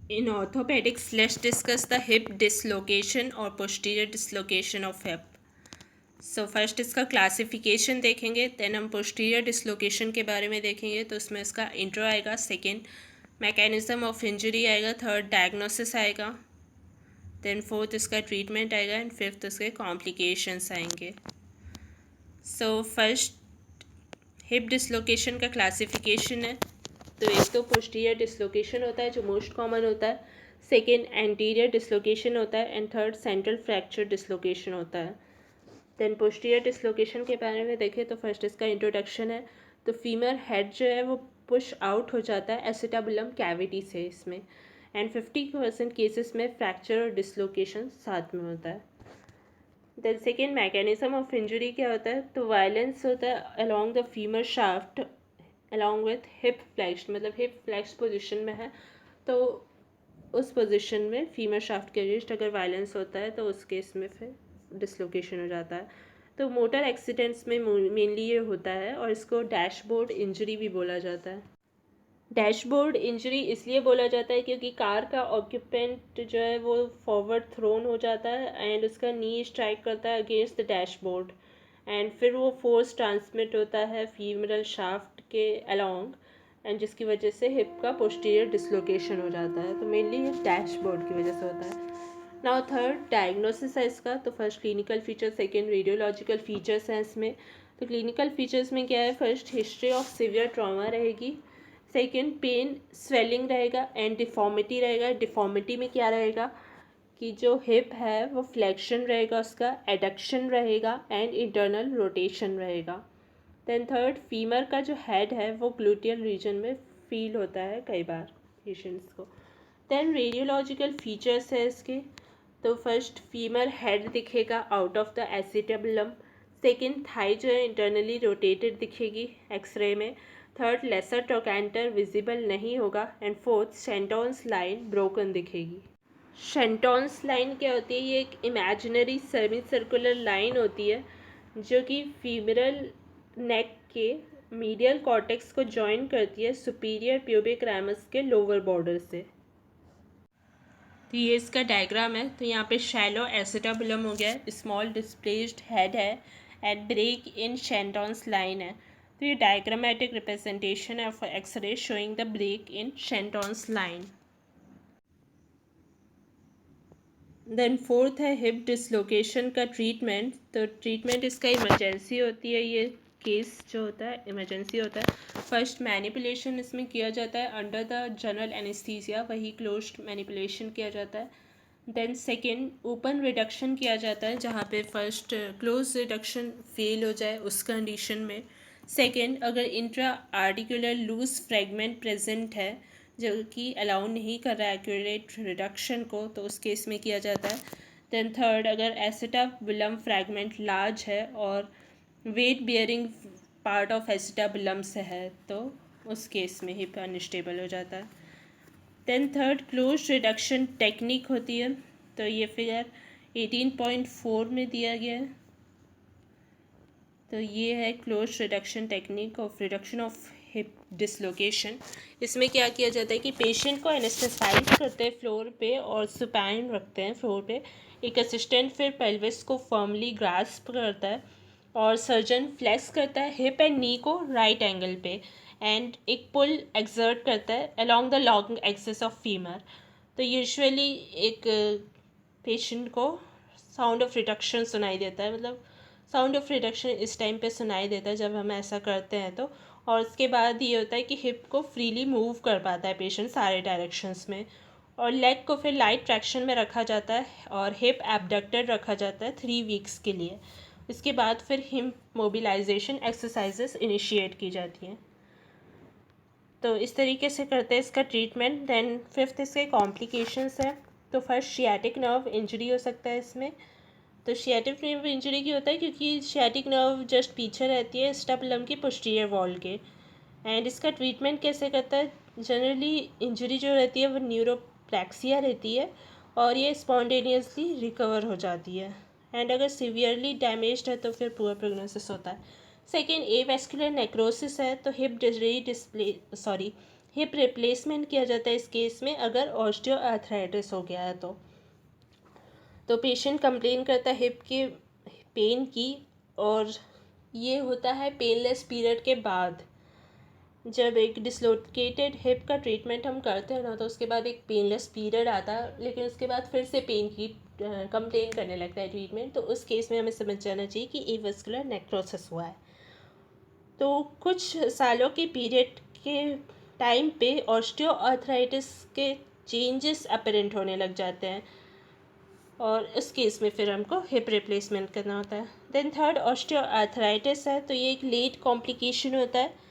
In orthopedics, let's discuss the hip dislocation or posterior dislocation of hip. So first इसका classification देखेंगे, then हम posterior dislocation के बारे में देखेंगे। तो उसमें इसका इंट्रो आएगा, सेकेंड मैकेनिज्म ऑफ इंजरी आएगा, थर्ड डायग्नोसिस आएगा, देन फोर्थ इसका ट्रीटमेंट आएगा एंड फिफ्थ इसके कॉम्प्लिकेशंस आएंगे। सो फर्स्ट हिप डिसलोकेशन का क्लासिफिकेशन है। तो एक तो पोस्टीरियर डिसलोकेशन होता है जो मोस्ट कॉमन होता है, सेकेंड एंटीरियर डिसलोकेशन होता है and third central fracture dislocation होता है। देन पोस्टीरियर डिसलोकेशन के बारे में देखें तो फर्स्ट इसका इंट्रोडक्शन है। तो फीमर हेड जो है वो पुश आउट हो जाता है एसिटाबुलम कैविटी से इसमें, एंड 50% केसेस में फ्रैक्चर और डिसलोकेशन साथ में होता है। Then second mechanism of injury क्या होता है, तो वायलेंस होता है along the femur shaft along with hip flex, मतलब हिप फ्लैक्स पोजिशन में है तो उस पोजिशन में फीमर शाफ्ट के अगेंस्ट अगर वायलेंस होता है तो उस केस में फिर डिसलोकेशन हो जाता है। तो मोटर एक्सीडेंट्स में मेनली ये होता है और इसको डैशबोर्ड इंजरी भी बोला जाता है। डैशबोर्ड इंजरी इसलिए बोला जाता है क्योंकि कार का ऑक्यूपेंट जो है वो फॉरवर्ड थ्रोन हो जाता है एंड उसका नी स्ट्राइक करता है अगेंस्ट द डैशबोर्ड एंड फिर वो फोर्स ट्रांसमिट होता है फीमरल शाफ्ट के अलोंग एंड जिसकी वजह से हिप का पोस्टीरियर डिसलोकेशन हो जाता है। तो मेनली ये डैशबोर्ड की वजह से होता है। नाउ थर्ड डायग्नोसिस है इसका। तो first clinical feature, second radiological features हैं इसमें। तो क्लिनिकल फीचर्स में क्या है, first history of severe trauma रहेगी, सेकेंड पेन स्वेलिंग रहेगा एंड डिफॉर्मिटी रहेगा। डिफॉर्मिटी में क्या रहेगा कि जो हिप है वो फ्लेक्शन रहेगा, उसका एडक्शन रहेगा एंड इंटरनल रोटेशन रहेगा। देन थर्ड फीमर का जो हेड है वो ग्लूटियल रीजन में फील होता है कई बार पेशेंट्स को। देन रेडियोलॉजिकल फीचर्स है इसके। तो फर्स्ट फीमर हेड दिखेगा out of the acetabulum, second thigh जो है इंटरनली रोटेटेड दिखेगी एक्सरे में, थर्ड लेसर ट्रोकेंटर विजिबल नहीं होगा and fourth Shenton's line broken दिखेगी। शेंटॉन्स लाइन क्या होती है, ये एक इमेजिनरी सेमी सर्कुलर लाइन होती है जो कि फीमरल नेक के मीडियल कॉर्टेक्स को जॉइन करती है सुपीरियर प्यूबिक रैमस के लोअर बॉर्डर से। तो ये इसका डायग्राम है। तो यहाँ पे शैलो एसिटाबुलम हो गया है, स्मॉल डिस्प्लेस्ड हेड है and break in Shenton's line है। तो ये डायग्रामेटिक रिप्रेजेंटेशन है for X-ray showing the break in Shenton's line. Then fourth है हिप डिसलोकेशन का ट्रीटमेंट। तो ट्रीटमेंट इसका इमरजेंसी होती है, ये केस जो होता है इमरजेंसी होता है। फर्स्ट मैनिपुलेशन इसमें किया जाता है अंडर द जनरल एनेस्थीसिया, वही क्लोज्ड मैनिपुलेशन किया जाता है। देन सेकेंड ओपन रिडक्शन किया जाता है जहाँ पे फर्स्ट क्लोज रिडक्शन फेल हो जाए उस कंडीशन में। सेकेंड अगर intra articular loose fragment present है जो कि अलाउ नहीं कर रहा है एक्यूरेट रिडक्शन को, तो उस केस में किया जाता है। देन थर्ड अगर एसिटाबुलम फ्रैगमेंट लार्ज है और weight bearing part of acetabulum से है तो उस केस में हिप अनस्टेबल हो जाता है। Then third close reduction technique होती है। तो ये फिगर 18.4 में दिया गया है। तो ये है close reduction technique of reduction of hip dislocation. इसमें क्या किया जाता है कि पेशेंट को एनेस्थेसाइज करते हैं फ्लोर पे और सुपाइन रखते हैं फ्लोर पे। एक असिस्टेंट फिर पेल्विस को फर्मली ग्रास्प करता है और सर्जन फ्लेक्स करता है हिप एंड नी को राइट एंगल पे एंड एक पुल एक्सर्ट करता है along the long axis of femur. तो यूजुअली एक पेशेंट को साउंड ऑफ रिडक्शन सुनाई देता है, मतलब साउंड ऑफ रिडक्शन इस टाइम पे सुनाई देता है जब हम ऐसा करते हैं तो। और उसके बाद ये होता है कि हिप को फ्रीली मूव कर पाता है पेशेंट सारे डायरेक्शंस में, और लेग को फिर लाइट ट्रैक्शन में रखा जाता है और हिप एबडक्टेड रखा जाता है 3 वीक्स के लिए। इसके बाद फिर हिप मोबिलाइजेशन एक्सरसाइजेस इनिशिएट की जाती हैं। तो इस तरीके से करते हैं इसका ट्रीटमेंट। देन फिफ्थ इसके कॉम्प्लिकेशंस है। तो फर्स्ट शियाटिक नर्व इंजरी हो सकता है इसमें। तो शियाटिक नर्व इंजरी क्यों होता है, क्योंकि शियाटिक नर्व जस्ट पीछे रहती है स्टेपुलम की पोस्टीरियर वॉल के। एंड इसका ट्रीटमेंट कैसे करता है, जनरली इंजरी जो रहती है वो न्यूरोप्लैक्सिया रहती है और ये स्पॉन्टेनियसली रिकवर हो जाती है। एंड अगर सीवियरली डैमेज्ड है तो फिर पुअर प्रोग्नोसिस होता है। सेकेंड एवेस्कुलर नेक्रोसिस है। तो हिप डिस्प्ले हिप रिप्लेसमेंट किया जाता है इस केस में अगर ऑस्टियोआर्थराइटिस हो गया है तो पेशेंट कंप्लेन करता है हिप के पेन की, और ये होता है पेनलेस पीरियड के बाद। जब एक डिसलोकेटेड हिप का ट्रीटमेंट हम करते हैं ना तो उसके बाद एक पेनलेस पीरियड आता है, लेकिन उसके बाद फिर से पेन की कंप्लेन करने लगता है ट्रीटमेंट, तो उस केस में हमें समझ जाना चाहिए कि एवस्कुलर नेक्रोसिस हुआ है। तो कुछ सालों के पीरियड के टाइम पे ऑस्टियोआर्थराइटिस के चेंजेस अपेरेंट होने लग जाते हैं, और इस केस में फिर हमको हिप रिप्लेसमेंट करना होता है। देन थर्ड ऑस्टियोआर्थराइटिस है, तो ये एक लेट कॉम्प्लिकेशन होता है।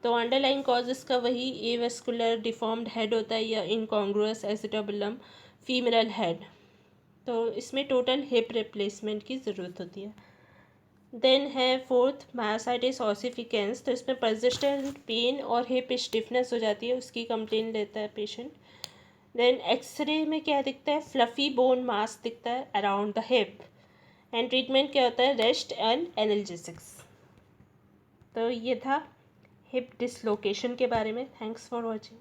तो अंडरलाइन कॉज इसका वही एवस्कुलर डिफॉर्म्ड हेड होता है या इनकॉन्ग्रुअस एसिटाबुलम फीमरल हेड। तो इसमें टोटल हिप रिप्लेसमेंट की ज़रूरत होती है। देन है फोर्थ मायोसाइटिस ऑसिफिकेंस, तो इसमें परसिस्टेंट पेन और हिप स्टिफनेस हो जाती है, उसकी कंप्लेन लेता है पेशेंट। देन एक्सरे में क्या दिखता है, फ्लफ़ी बोन मास दिखता है around the hip, and treatment क्या होता है, रेस्ट एंड एनाल्जेसिक्स। तो ये था हिप डिसलोकेशन के बारे में। Thanks for watching.